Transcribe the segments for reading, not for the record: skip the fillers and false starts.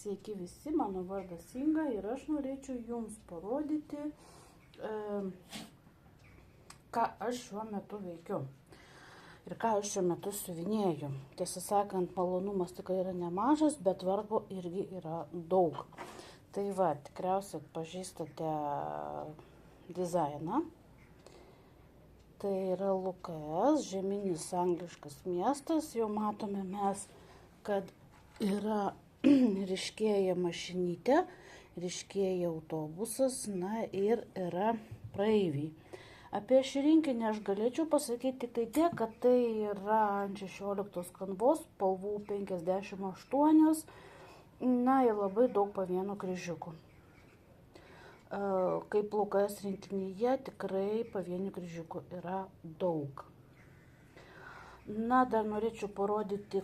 Sveiki visi, mano vardas Inga ir aš norėčiau jums parodyti, ką aš šiuo metu veikiu ir ką aš šiuo metu siuvinėju. Tiesą sakant, malonumas tikrai yra nemažas, bet vargo irgi yra daug. Tai va, tikriausiai pažįstate dizainą. Tai yra LKS, žeminis angliškas miestas. Jau matome mes, kad yra ryškėja mašinytė, ryškėja autobusas, na ir yra praeiviai. Apie šį rinkinį aš galėčiau pasakyti tai tiek, kad tai yra ant 16 kanvos, spalvų 58, na ir labai daug pavienių kryžiukų. Kaip LKS rinkinyje tikrai pavienių kryžiukų yra daug. Na, dar norėčiau parodyti,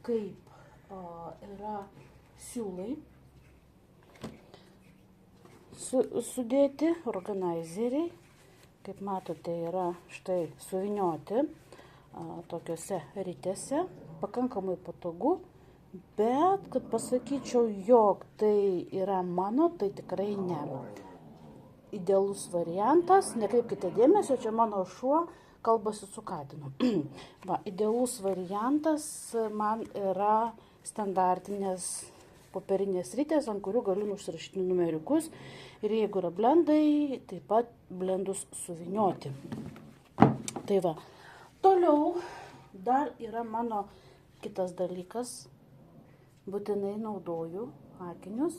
kaip yra siūlai sudėti, organizeriai. Kaip matote, yra štai suvynioti tokiuose ritėse, pakankamai patogu, bet kad pasakyčiau, jog tai yra mano, tai tikrai ne. Idealus variantas, nekreipkite dėmesio, čia mano šuo kalbasi su katinu. Va, idealus variantas man yra standartinės popierinės ritės, ant kurių galiu užsirašyti numeriukus ir jeigu yra blendai, taip pat blendus suvynioti. Tai va, toliau dar yra mano kitas dalykas, būtinai naudoju akinius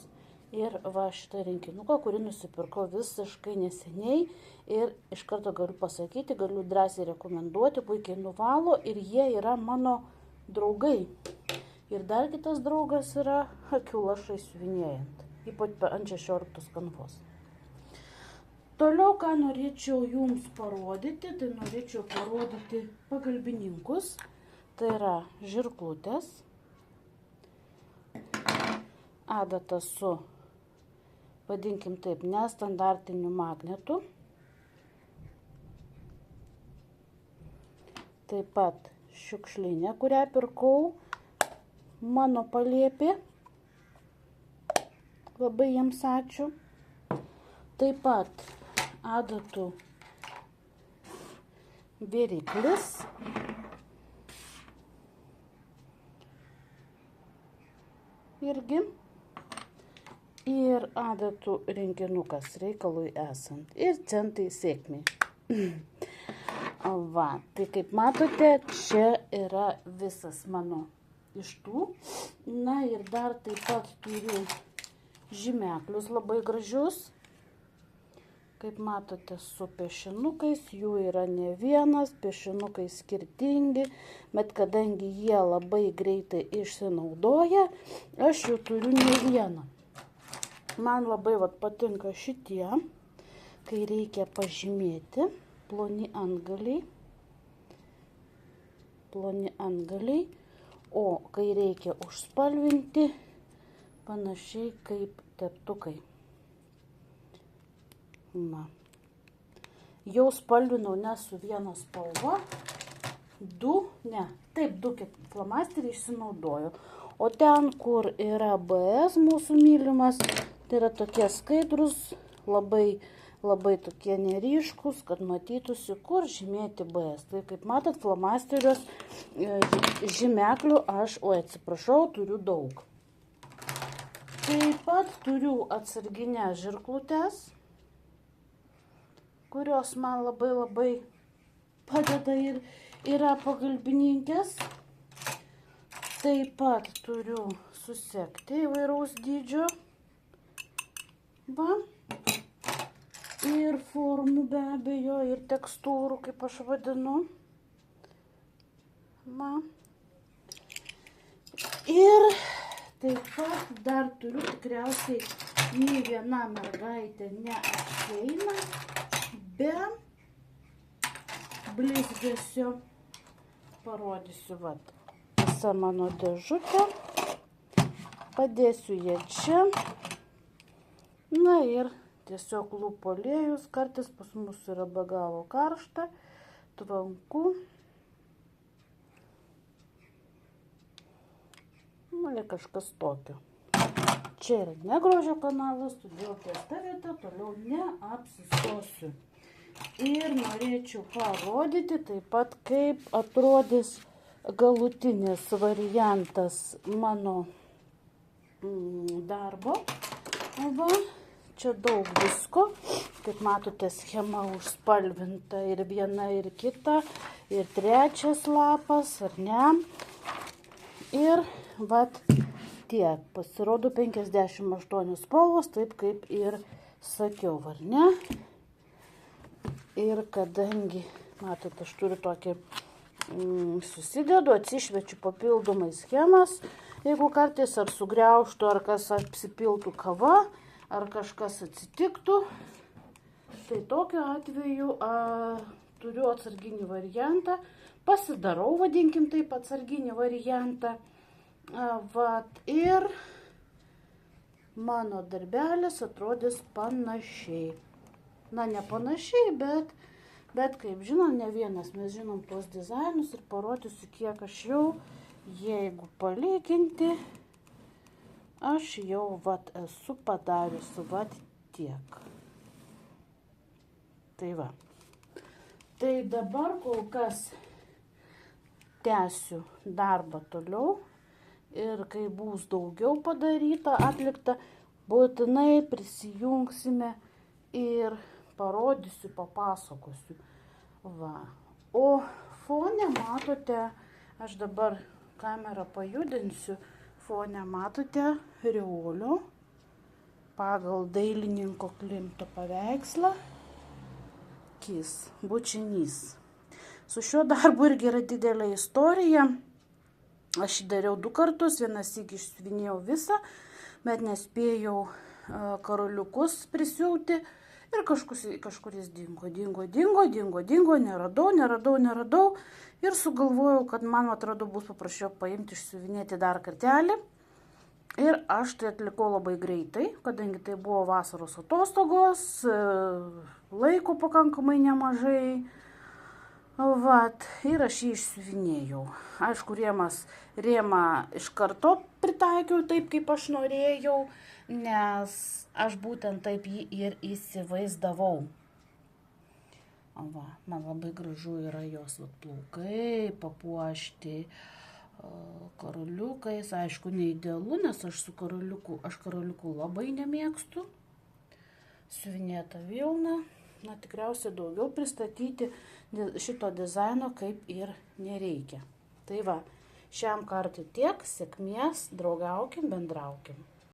ir va šitą rinkinuką, kurį nusipirkau visiškai neseniai ir iš karto galiu pasakyti, galiu drąsiai rekomenduoti, puikiai nuvalo ir jie yra mano draugai. Ir dar kitas draugas yra akių lašai siuvinėjant, ypač ant 16 kanvos. Toliau, ką norėčiau jums parodyti, tai norėčiau parodyti pagalbininkus. Tai yra žirklutės, adata su, vadinkim taip, nestandartiniu magnetu. Taip pat šiukšlinė, kurią pirkau. Mano palėpė, labai jiems ačiū. Taip pat adatų viryklis, irgi, ir adatų rinkinukas reikalui esant, ir centai sėkmei. Va, tai kaip matote, čia yra visas mano iš tų. Na ir dar taip pat turiu žymeklius labai gražius. Kaip matote, su piešinukais, jų yra ne vienas, piešinukai skirtingi, bet kadangi jie labai greitai išsinaudoja, aš jų turiu ne vieną. Man labai patinka šitie, kai reikia pažymėti, ploni antgaliai. O kai reikia užspalvinti, panašiai kaip teptukai. Na. Jau spalvinau ne su viena spalva, du flomasteriai išsinaudoju. O ten, kur yra BS mūsų mylimas, tai yra tokie skaidrus, labai tokie neryškus, kad matytųsi, kur žymėti BS. Tai kaip matot, flomasterius žymeklių aš, turiu daug. Taip pat turiu atsarginės žirklutes, kurios man labai padeda ir yra pagalbininkės. Taip pat turiu susekti įvairaus dydžio. Va. Ir formų be abejo, ir tekstūrų, kaip aš vadinu. Va. Ir taip pat dar turiu, tikriausiai nei viena mergaitė neapsieina be blizgesio. Parodysiu, visą mano dėžutę. Padėsiu ją čia. Na ir tiesiog lūpų aliejus, kartais pas mus yra be galo karšta, tvanku. kažkas tokio. Čia yra ne grožio kanalas, todėl ties ta vieta toliau neapsistosiu. Ir norėčiau parodyti taip pat, kaip atrodys galutinis variantas mano darbo. Va, čia daug visko. Kaip matote, schema užspalvinta ir viena, ir kita, ir trečias lapas, ar ne. Ir vat tiek. Pasirodo 58 spalvos, taip kaip ir sakiau, ar ne. Ir kadangi, matote, aš turiu tokį susidedu, atsišvečiu papildomai schemas, jeigu kartais ar sugriauštų, ar kas apsipiltų kava, ar kažkas atsitiktų, tai tokiu atveju turiu atsarginį variantą, pasidarau, vadinkim taip, atsarginį variantą, ir mano darbelis atrodys panašiai. Na, ne panašiai, bet kaip žinom, ne vienas mes žinom tuos dizainus ir parodysiu, kiek aš jau, jeigu palyginti, aš jau esu padariusi tiek. Tai va. Tai dabar kol kas tęsiu darbą toliau ir kai bus daugiau padaryta, atlikta, būtinai prisijungsime ir parodysiu, papasakosiu. Va. O fone matote, aš dabar kamerą pajudinsiu, fone matote Riolio pagal dailininko Klimto paveikslą Kis, bučinys. Su šiuo darbu irgi yra didelė istorija. Aš jį dariau 2 kartus, vieną sykį išsiuvinėjau visą, bet nespėjau karoliukus prisiūti ir kažkuris dingo, neradau ir sugalvojau, kad man atrodo bus paprasčiau paimti išsiuvinėti dar kartelį. Ir aš tai atlikau labai greitai, kadangi tai buvo vasaros atostogos, laiko pakankamai nemažai. Ir aš jį išsiuvinėjau. Aišku, rėmą iš karto pritaikiau taip, kaip aš norėjau, nes aš būtent taip jį ir įsivaizdavau. Man labai gražu yra jos plaukai papuošti karoliukais. Aišku, neidealu, nes aš karoliukų labai nemėgstu. Siuvinėta vilna. Na, tikriausiai daugiau pristatyti šito dizaino kaip ir nereikia. Tai va, šiam kartui tiek, sėkmės, draugaukim, bendraukim.